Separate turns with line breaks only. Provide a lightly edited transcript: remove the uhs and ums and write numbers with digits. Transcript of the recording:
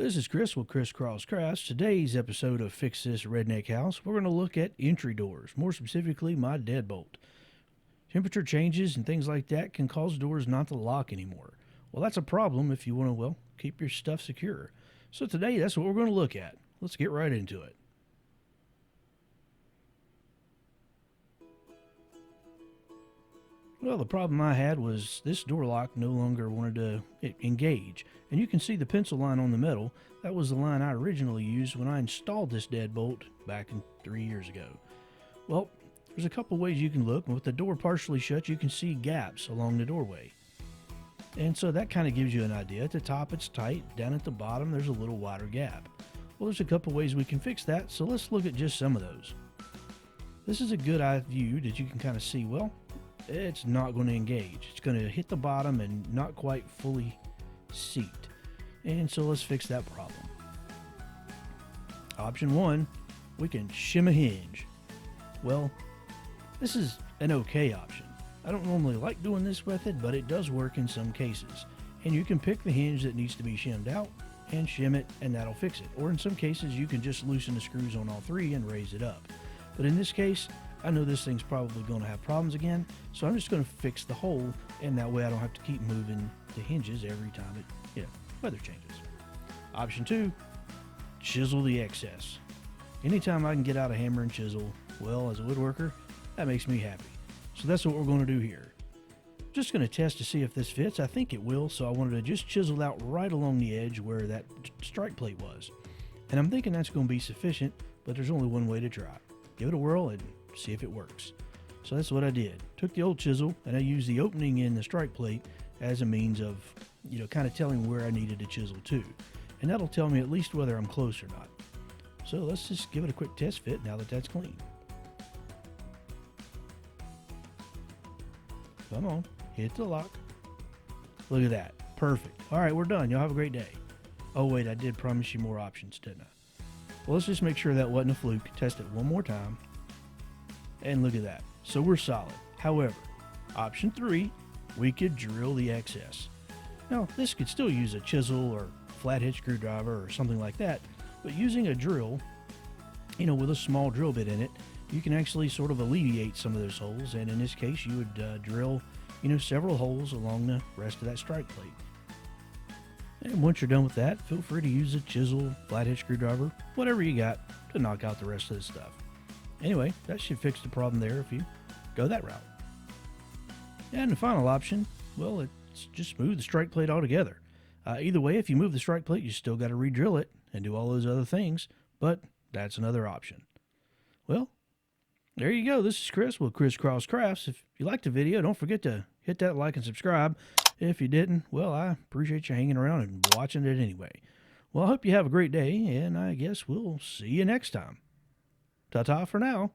This is Chris with Christcross Crafts. Today's episode of Fix This Redneck House, we're going to look at entry doors, more specifically my deadbolt. Temperature changes and things like that can cause doors not to lock anymore. Well, that's a problem if you want to, keep your stuff secure. So today, that's what we're going to look at. Let's get right into it. Well, the problem I had was this door lock no longer wanted to engage. And you can see the pencil line on the metal. That was the line I originally used when I installed this deadbolt back 3 years ago. Well, there's a couple ways you can look. With the door partially shut, you can see gaps along the doorway. And so that kind of gives you an idea. At the top, it's tight. Down at the bottom, there's a little wider gap. Well, there's a couple ways we can fix that, so let's look at just some of those. This is a good eye view that you can kind of see, it's not going to engage. It's going to hit the bottom and not quite fully seat. And so let's fix that problem. Option 1, we can shim a hinge. Well, this is an okay option. I don't normally like doing this method, but it does work in some cases. And you can pick the hinge that needs to be shimmed out and shim it, and that'll fix it. Or in some cases, you can just loosen the screws on all three and raise it up. But in this case, I know this thing's probably going to have problems again, so I'm just going to fix the hole, and that way I don't have to keep moving the hinges every time weather changes. Option 2, chisel the excess. Anytime I can get out a hammer and chisel, as a woodworker, that makes me happy. So that's what we're going to do here. Just going to test to see if this fits. I think it will, so I wanted to just chisel out right along the edge where that strike plate was. And I'm thinking that's going to be sufficient, but there's only one way to try. Give it a whirl and see if it works. So that's what I did. Took the old chisel and I used the opening in the strike plate as a means of, kind of telling where I needed to chisel to. And that'll tell me at least whether I'm close or not. So let's just give it a quick test fit now that that's clean. Come on, hit the lock. Look at that. Perfect. All right, we're done. Y'all have a great day. Oh, wait, I did promise you more options, didn't I? Well, let's just make sure that wasn't a fluke. Test it one more time. And look at that. So we're solid. However, option 3, we could drill the excess. Now, this could still use a chisel or flathead screwdriver or something like that, but using a drill, with a small drill bit in it, you can actually sort of alleviate some of those holes. And in this case, you would drill, several holes along the rest of that strike plate. And once you're done with that, feel free to use a chisel, flathead screwdriver, whatever you got to knock out the rest of the stuff. Anyway, that should fix the problem there if you go that route. And the final option, it's just move the strike plate altogether. Either way, if you move the strike plate, you still got to re-drill it and do all those other things, but that's another option. Well, there you go. This is Chris with Chriscross Crafts. If you liked the video, don't forget to hit that like and subscribe. If you didn't, I appreciate you hanging around and watching it anyway. Well, I hope you have a great day, and I guess we'll see you next time. Ta-ta for now.